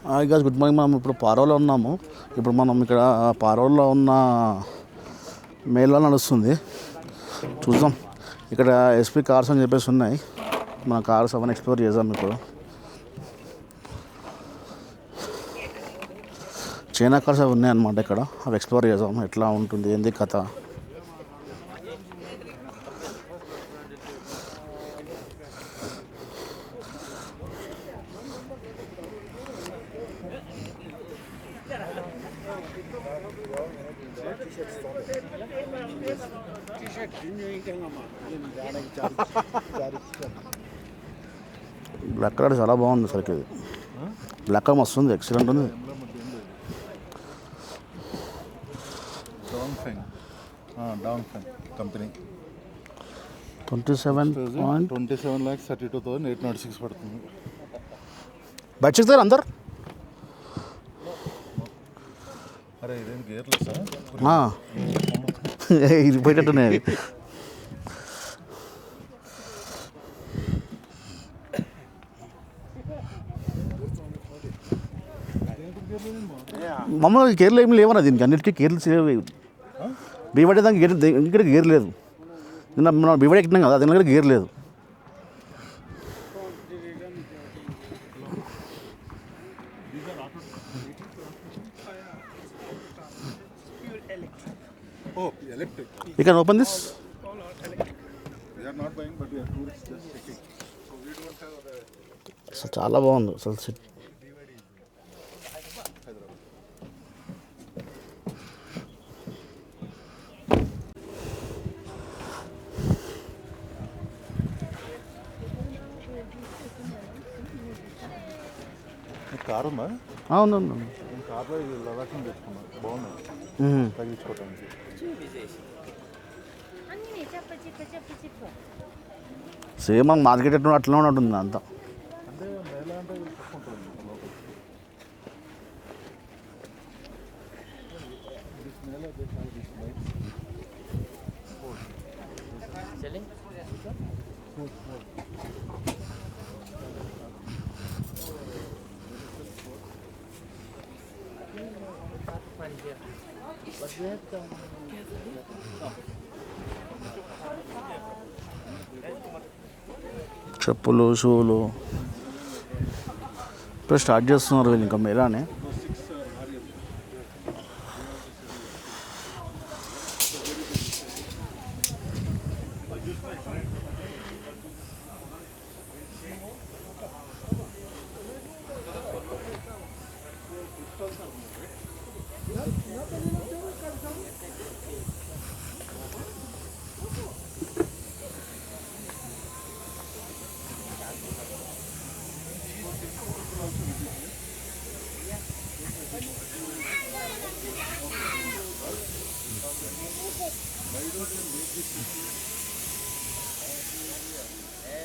Hi guys, good morning. మనం ఇప్పుడు పారోలో ఉన్నాము. ఇప్పుడు మనం ఇక్కడ పారోలో ఉన్న మేళా నడుస్తుంది, చూద్దాం. ఇక్కడ ఎస్పీ కార్స్ అని చెప్పేసి ఉన్నాయి. మన కార్స్ అవన్నీ ఎక్స్ప్లోర్ చేద్దాం. ఇప్పుడు చైనా కార్స్ అవి ఉన్నాయన్నమాట. ఇక్కడ అవి ఎక్స్ప్లోర్ చేద్దాం, ఎట్లా ఉంటుంది, ఏంది కథ. బ్లాక్ కలర్ చాలా బాగుంది అసలుకి. ఇది బ్లాక్ కలర్ మస్తు ఉంది, ఎక్సలెంట్ ఉంది. Dongfeng కంపెనీ 27.32,806 పడుతుంది. బయట చెప్తారు అందరు. అరే ఇదేం గేర్లెస్ ఇది పోయేటట్టున్నాయి. మమ్మల్ని గేర్లు ఏమి లేవన్నా, దీనికి అన్నిటికీ గేర్లు సేవ్. బీవడే దానికి గేర్, ఇక్కడ గేర్ లేదు. నిన్న మనం బీవడే ఎక్కినాం కదా, దీని దగ్గర గేర్ లేదు. You can open this. We are not buying, but we are tourists just checking. So we don't have the. అసలు చాలా బాగుంది అసలు. కారు ఉందా? అవును, కార్లో లదాఖ్ తెచ్చుకున్నాను, బాగున్నాయి తగ్గించుకోవటానికి. సేమ్ మన మార్కెట్ ఎట్లా అట్లా ఉంటుంది అంతా. అంటే మేళ అంటే చూసుకుంటుంది చెప్పులు, షూలు ఇప్పుడు స్టార్ట్ చేస్తున్నారు వీళ్ళు ఇంకా మేళానే.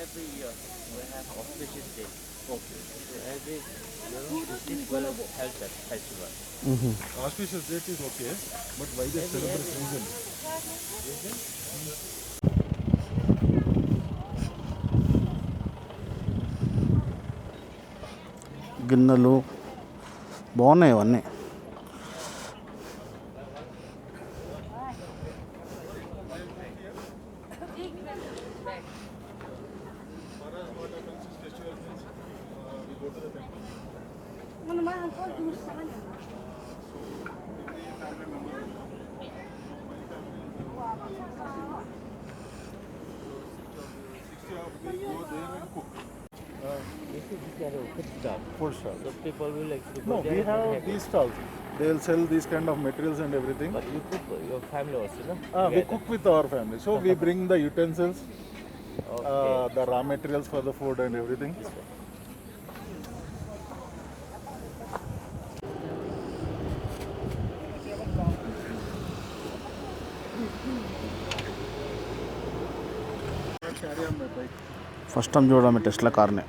Every year we have auspicious day. Okay. So every district will hold that festival. auspicious date is okay, but why they celebrate reason? గిన్నెలు బాగున్నాయి ఇవన్నీ. This is a food stall. Food stall. So people will actually go No, there we and have have these it. stalls. They will sell these kind of materials and everything. But you cook your family also, no? We Together. cook with our family. So we bring the utensils, Okay. the raw materials for the food and everything. First time చూడడం Tesla కార్ని.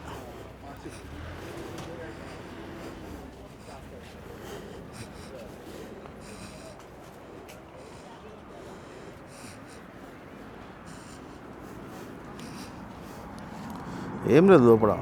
ఏం లేదు లోపల.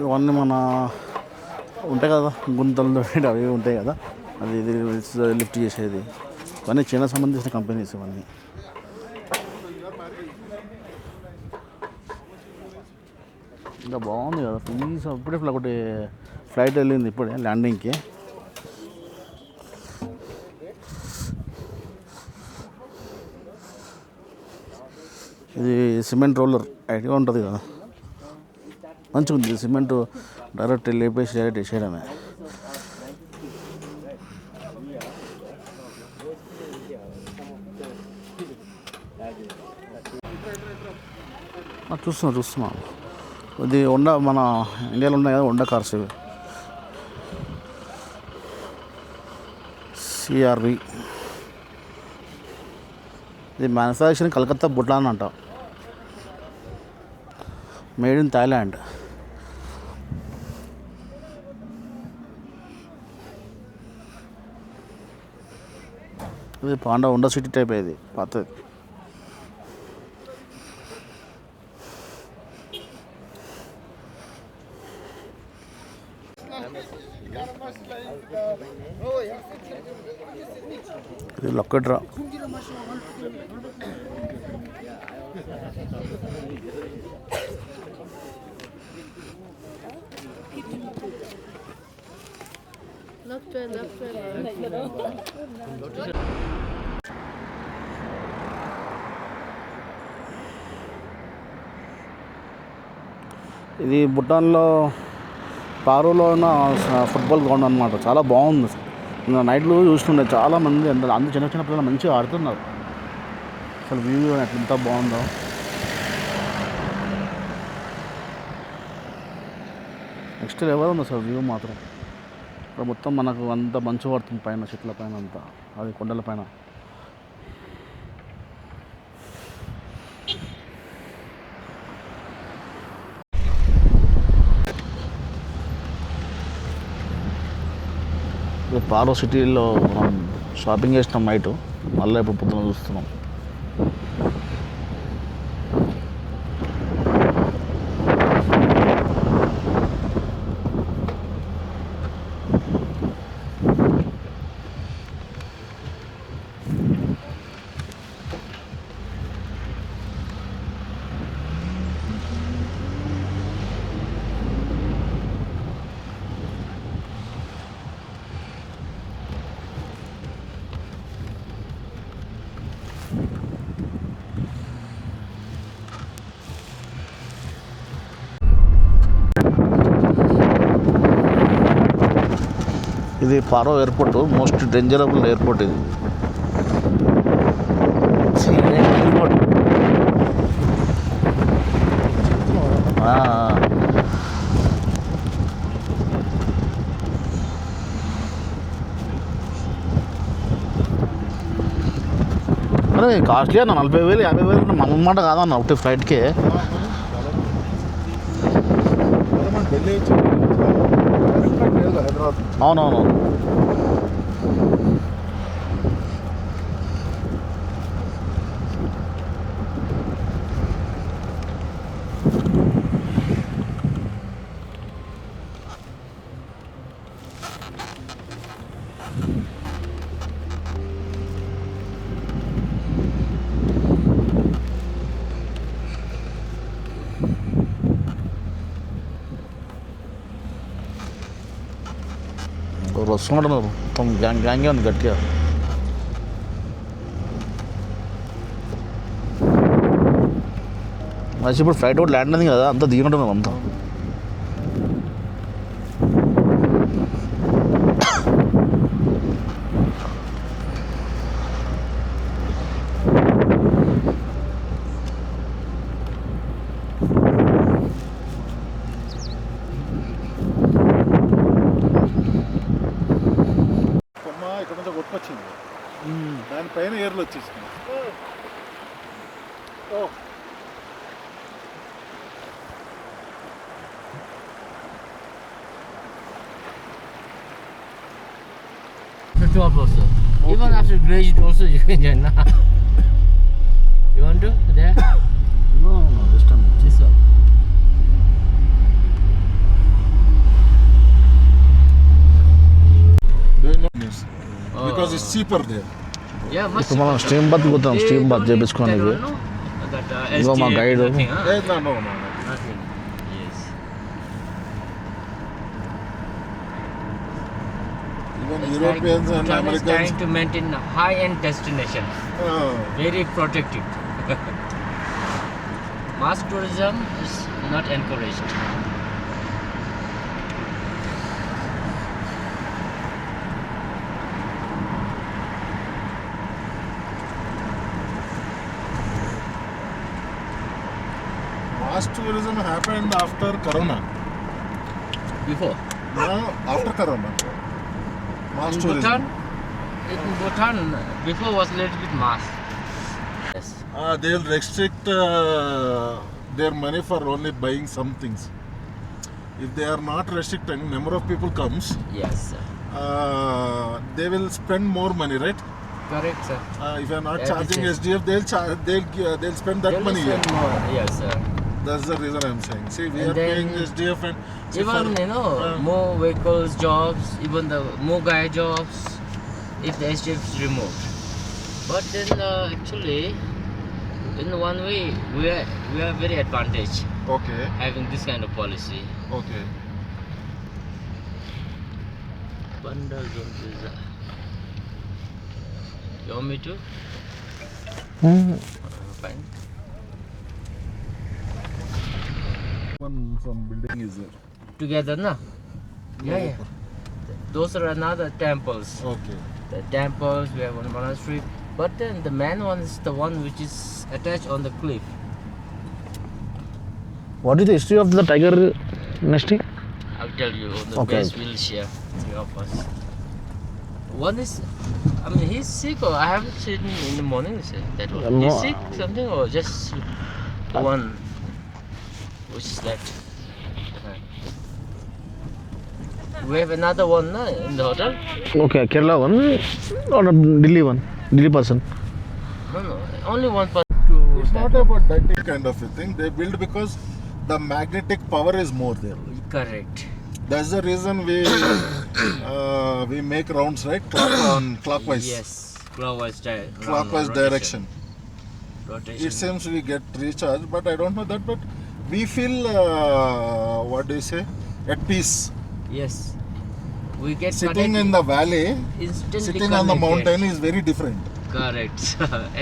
ఇవన్నీ మన ఉంటాయి కదా గుంతలు అవి ఉంటాయి కదా, అది ఇది లిఫ్ట్ చేసేది, ఇవన్నీ చైనా సంబంధించిన కంపెనీస్ ఇవన్నీ. ఇంకా బాగుంది కదా ప్లీజ్. ఇప్పుడే ఒకటి ఫ్లైట్ వెళ్ళింది ఇప్పుడే ల్యాండింగ్కి. ఇది సిమెంట్ రోలర్ ఐడియా ఉంటుంది కదా, మంచిగా ఉంది. సిమెంట్ డైరెక్ట్ లేపేసి డైరెక్ట్ వేసేయడమే. చూస్తున్నా ఇది హోండా, మన ఇండియాలో ఉన్నాయి కదా హోండా కార్స్ ఇవి, సిఆర్వి. ఇది మ్యానుఫ్యాక్చరింగ్ కలకత్తా బుట్లాన్ అంట, మేడ్ ఇన్ థాయిలాండ్. ఇది పాండా హోండా సిటీ టైప్, ఇది పాతది. ఇది లొక్కడ్రా. ఇది భూటాన్లో పారోలో ఉన్న ఫుట్బాల్ గ్రౌండ్ అనమాట. చాలా బాగుంది. నైట్లో చూస్తుండే చాలామంది, అందరూ చిన్న చిన్న పిల్లలు మంచిగా ఆడుతున్నారు. అసలు వ్యూ ఎంత బాగుందో. నెక్స్ట్ లెవెల్ ఉంది అసలు వ్యూ మాత్రం. ఇక్కడ మొత్తం మనకు అంత మంచు పడుతుంది పైన, చెట్ల పైన అంతా, అది కొండల పైన. పారో సిటీలో మనం షాపింగ్ చేసినాం నైట్, మళ్ళీ ఇప్పుడు పొద్దున చూస్తున్నాం. ఇది పారో ఎయిర్పోర్ట్, మోస్ట్ డేంజరబుల్ ఎయిర్పోర్ట్ ఇది. ఎయిర్పోర్ట్ అరే కాస్ట్లీ అన్న, 40,000 50,000 మన మాట కాదన్న ఒకటి ఫ్లైట్కే. అవునవును. వస్తున్నట్టున్నారు మొత్తం గ్యాంగే ఉంది గట్టిగా. మంచి ఇప్పుడు ఫ్లైట్ కూడా ల్యాండ్ అయింది కదా, అంతా దిగినట్టున్నారు అంతా. కొట్టుకొచ్చింది, దానిపైన ఏర్లు వచ్చేసింది. Top also. Okay. Even after graduate also you can join. You want to there? No, this time. This one. because it's cheaper there. Yeah, much. ఇప్పుడు మనం స్టీమ్ బాత్ పోతాం They steam bath don't need చేయించుకోనికి that one, no? That ఇదిగో మా SDF, guide. nothing, huh? No. Nothing. Yes. Even It's Europeans like and Bhutan is Americans. trying to maintain a high-end destination. Very protected. Mass tourism is not encouraged. Mass tourism happened after Corona. Before. No, after Corona. Mass In tourism. Bhutan, before was a little bit mass. Yes. They'll restrict their money for only buying some things. If they are not restricting, number of people comes, Yes, sir. they will spend more money, right? Correct, sir. If you are not That is charging it. SDF, they'll spend that They'll money spend here. more. Yes, sir. That's the reason I'm saying. See, we And are then paying SDF and see Even for- more vehicles, jobs, even the more guy jobs, if the SDF is removed. But then actually, in one way, we are very advantaged Okay, having this kind of policy. okay. Bundle zone visa. You want me to? Fine. Some building is there. Together, na? Yeah. Those are another temples. Okay. The temples, we have one monastery. But then the main one is the one which is attached on the cliff. What is the history of the tiger nesting I'll tell you on the Okay. best we'll share, three of us. One is, I mean, he's sick or I haven't seen him in the morning, say, that one. No. He's sick, something, or just the one, which is that. We have another one na, in the hotel. Okay Kerala one Delhi one Delhi person No, only one person to It's that. not about that kind of a thing. They build because the magnetic power is more there. Correct. That's the reason we make rounds, right? Clockwise. Yes, clockwise, Clockwise rotation. direction. Rotation. It seems we get recharged, but I don't know that. But we feel what do you say? At peace. Yes. We get Sitting connected, in the valley, instantly sitting on the connected. mountain is very different. Correct.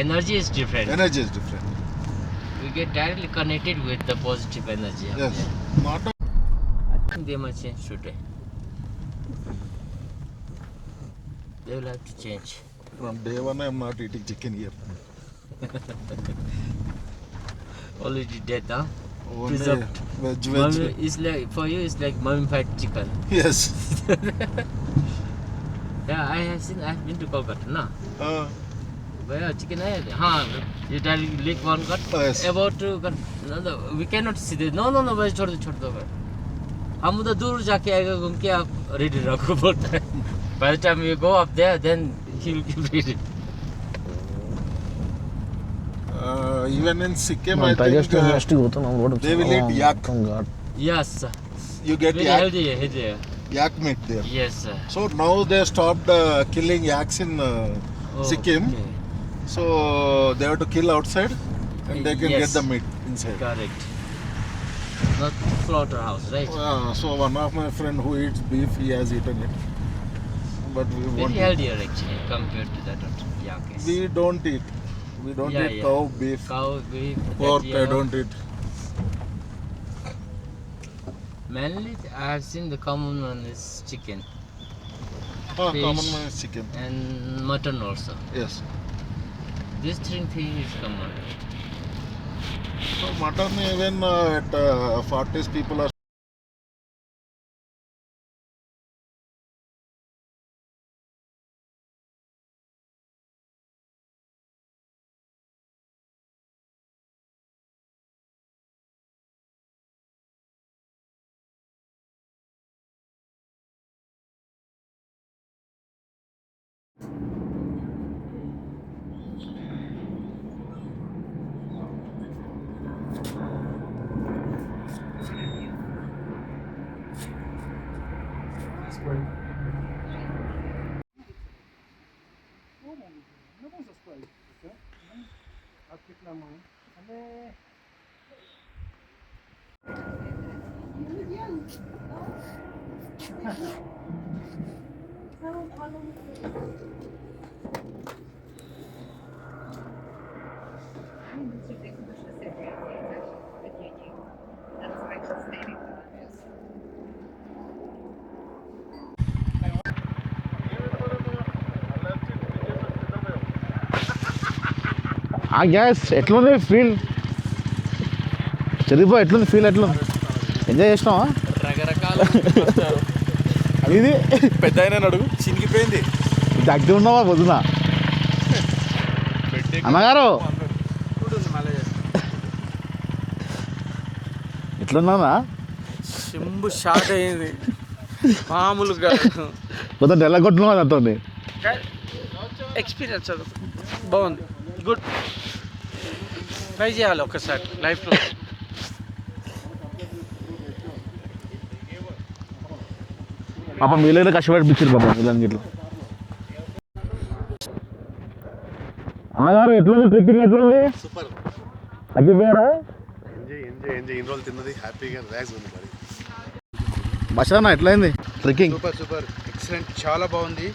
Energy is different. Energy is different. We get directly connected with the positive energy. up Yes. there. Not a, I think they must change today. They will have to change. from day one, I am not eating chicken here. Already dead, huh? Only Preserved. veg. Mummy, it's like, for you, it's like mummified chicken. Yes. Yeah, I've been to Kolkata, na? Uh, Where chicken hai? You directly lick one cut. Yes. About to cut. No, we cannot see this. No, बस छोड़ दो हम उधर दूर जाके आएगा घूम के आप रेडी रखो बोलता है. By the time you go up there, then he'll give ready. even in Sikkim, I tiger think nesting పోతున్నాం they will eat yak. Yes, sir. You get Very yak, healthy here. yak meat there. Yes, sir. So now they stopped killing yaks in Sikkim. Okay. So they have to kill outside and they can Yes. get the meat inside. Correct. Not slaughterhouse, right? So one of my friend who eats beef, he has eaten it. But we Very won't eat. healthier actually compared to that one. Yakis. We don't eat. We don't Yeah, eat yeah. cow, beef, Cow, beef, pork. that, I don't eat. Mainly, I have seen the common one is chicken Fish. Common one is chicken. and mutton also. Yes. This thing is common. So mutton even at 40s people are ఆ gas ఎట్లుంది feel చదిపో ఎట్లుంది feel ఎట్లుంది enjoy చేసినావా రకరకాల ఇది పెద్ద అయినా అడుగు చినిగిపోయింది దగ్గర ఉన్నావా పొద్దున అన్నగారు ఎట్లున్నానా చెంబు షాట్ అయింది మామూలుగా మొత్తం నెలగొట్టున్నావా దాంతో ఎక్స్పీరియన్స్ అది బాగుంది గుడ్ ట్రై చేయాలి ఒక్కసారి లైఫ్లో పాపం వీళ్ళైనా కష్టపడిపించారు పాపం వీళ్ళని గిట్ల అన్నగారు ఎట్లుంది ట్రెక్కింగ్ ఎట్లుంది సూపర్ తగ్గిపోయారా ఎంజాయ్ ఇన్ని రోజులు తిన్నది హ్యాపీగా రిలాక్స్ ఉంది మరి బషానా ఎట్లయింది ట్రెక్కింగ్ సూపర్ ఎక్సలెంట్ చాలా బాగుంది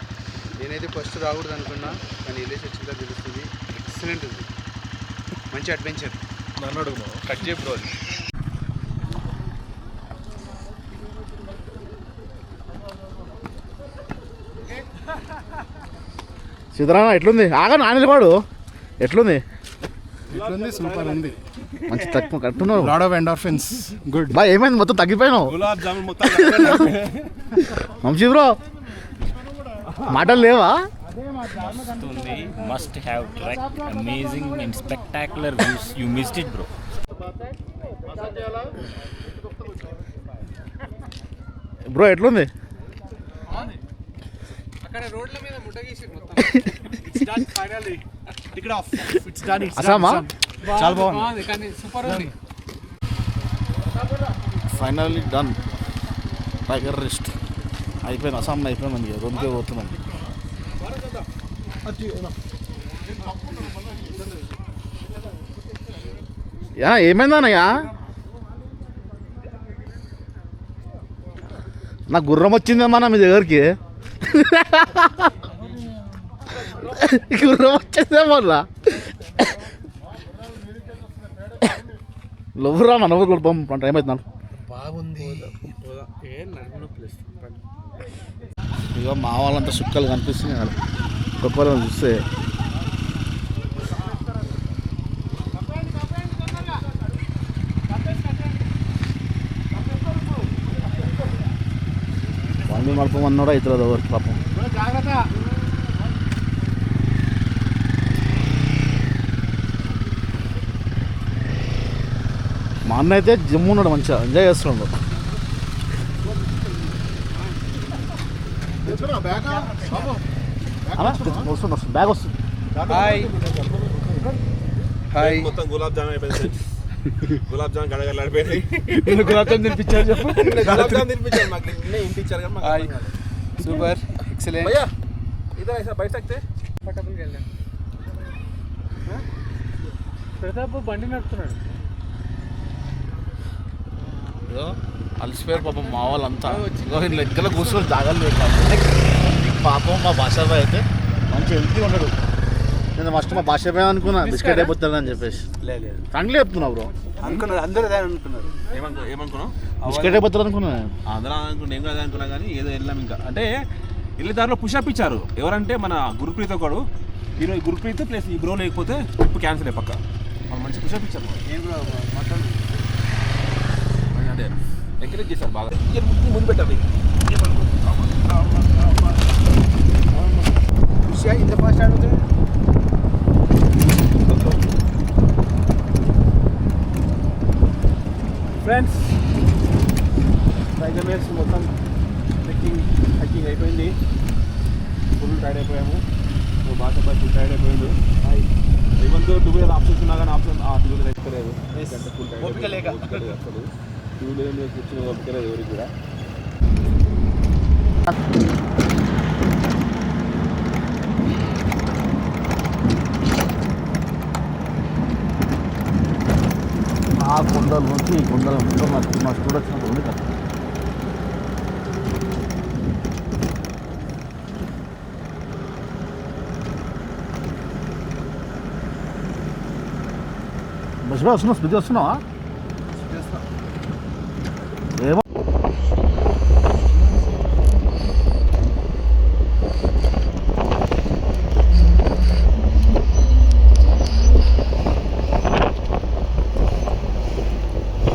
నేనైతే ఫస్ట్ రాకూడదు అనుకున్నా కానీ వెళ్ళేసి వచ్చిందా తెలుస్తుంది ఎక్సలెంట్ ఉంది మంచి అడ్వెంచర్ నన్ను అడుగు కట్ చేయ బ్రో అది సీతారామ ఎట్లుంది ఆగా నానిలవాడు ఎట్లుంది సూపర్ ఉంది మంచి తక్కువ కట్టున్నావు లాడ్ ఆఫ్ ఎండార్ఫిన్స్ గుడ్ బా ఏమైంది మొత్తం తగ్గిపోయినావు గులాబ్ జామున్ మొత్తం వంశీ బ్రో మాటలు లేవా Must have trek, amazing and spectacular views. You missed it, bro. Bro ఎట్లుంది అక్కడ రోడ్ల మీద ముట్టగేసి మొత్తం అసామా చాలా బాగుంది కానీ సూపర్ ఉంది ఫైనల్లీ డన్ టైగర్ రెస్ట్ అయిపోయింది అస్సాం అయిపోయింది ఇక రూమ్కే పోతున్నాం యా ఏమైందన్నయ్యా నాకు గుర్రం వచ్చిందేమన్నా మీ దగ్గరికి గుర్రం వచ్చిందేమో లవ్వురా మన ఊరు కూడా టైం అవుతున్నాను బాగుంది ఇక మా వాళ్ళంతా సుక్కలు కనిపిస్తున్నాయి అక్కడ ఒక్కొక్కరు చూస్తే వండి మడపమన్నాడా ఇతర ఎవరు పాపం మా అన్న అయితే జిమ్ ఉన్నాడు మంచిగా ఎంజాయ్ చేస్తున్నాడు వస్తుంది బ్యాగ్ వస్తుంది హాయ్ మొత్తం గులాబ్ జామున్ అయిపోయింది గులాబ్ జామున్ గడగడలాడిపోయింది గులాబ్ జామ్ తినిపించారు చెప్పు గులాబ్ జామున్ తినిపించారు మాకు నిన్నే ఇంటిచ్చారు కానీ మాకు హాయ్ సూపర్ ఎక్సలెంట్ భయ్యా ఇద్దరు ఐసా బయట సక్తే కంఫర్టబుల్గా వెళ్ళాం ప్రతాప్ బండి నడుపుతున్నాడు అలసిపోయారు పాపం మా వాళ్ళంతా లెక్కలో కూర్చొని జాగాలు పాపం మా భాషాబాయ్ అయితే మంచి హెల్తీ ఉన్నాడు నేను ఫస్ట్ మా భాషాబాయ్ అనుకున్నా బిస్కెట్ అయిపోతాడని చెప్పేసి లేదు ఫ్రాంక్లీ చెప్తున్నావు బ్రో అనుకున్నారు అందరూ అదే అనుకున్నారు ఏమనుకున్నావు బిస్కెట్ అయిపోతాడు అనుకున్నా అందరూ అనుకున్నా నేను కూడా అదే అనుకున్నా కానీ ఏదో వెళ్ళాం ఇంకా అంటే వెళ్ళే దారిలో పుషప్ ఇచ్చారు ఎవరంటే మన గురుప్రీత్ ఒకడు ఈరోజు గురుప్రీత్ ప్లస్ ఈ బ్రో లేకపోతే ఇప్పుడు క్యాన్సిల్ అయ్యి పక్క వాళ్ళు మంచి పుషప్ ఇచ్చారు నేను కూడా మాట్లాడు అంటే ఎంకరేజ్ చేశారు బాగా ముందు పెట్టాలి ఇంత ఫాస్ట్ అడుగుతుంది ఫ్రెండ్స్ టైగర్ రేస్ మొత్తం హైకింగ్ అయిపోయింది ఫుల్ టైర్డ్ అయిపోయాము బాగా ఫుల్ టైర్డ్ అయిపోయింది ఈవెన్ దో డుబే ఆప్షన్స్ ఉన్నా కానీ ఆప్షన్ ఆ డుబే ఎక్కలేదు ఫుల్ టైర్డ్ అసలు టూ వీలర్ మీద కూర్చుని ఓపికలేదు ఎవరికి కూడా కొండల నుంచి కొండల మా స్కూల్ వచ్చినప్పుడు ఉంది కదా. బస్సు వస్తున్నావు, స్పీడ్ వస్తున్నావా? ఏమో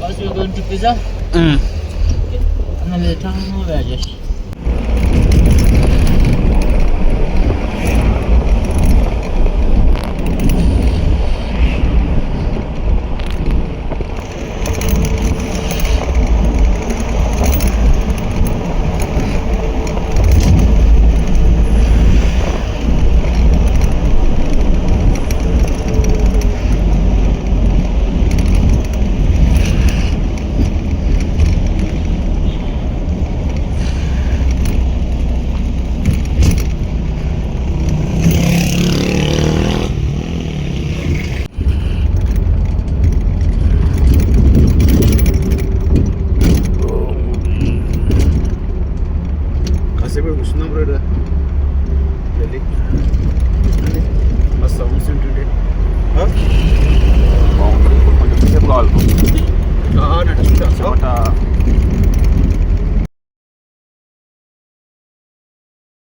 Also you're going to pizza? And later on Rajesh. కాసేపు కూర్చుందాం బ్రో.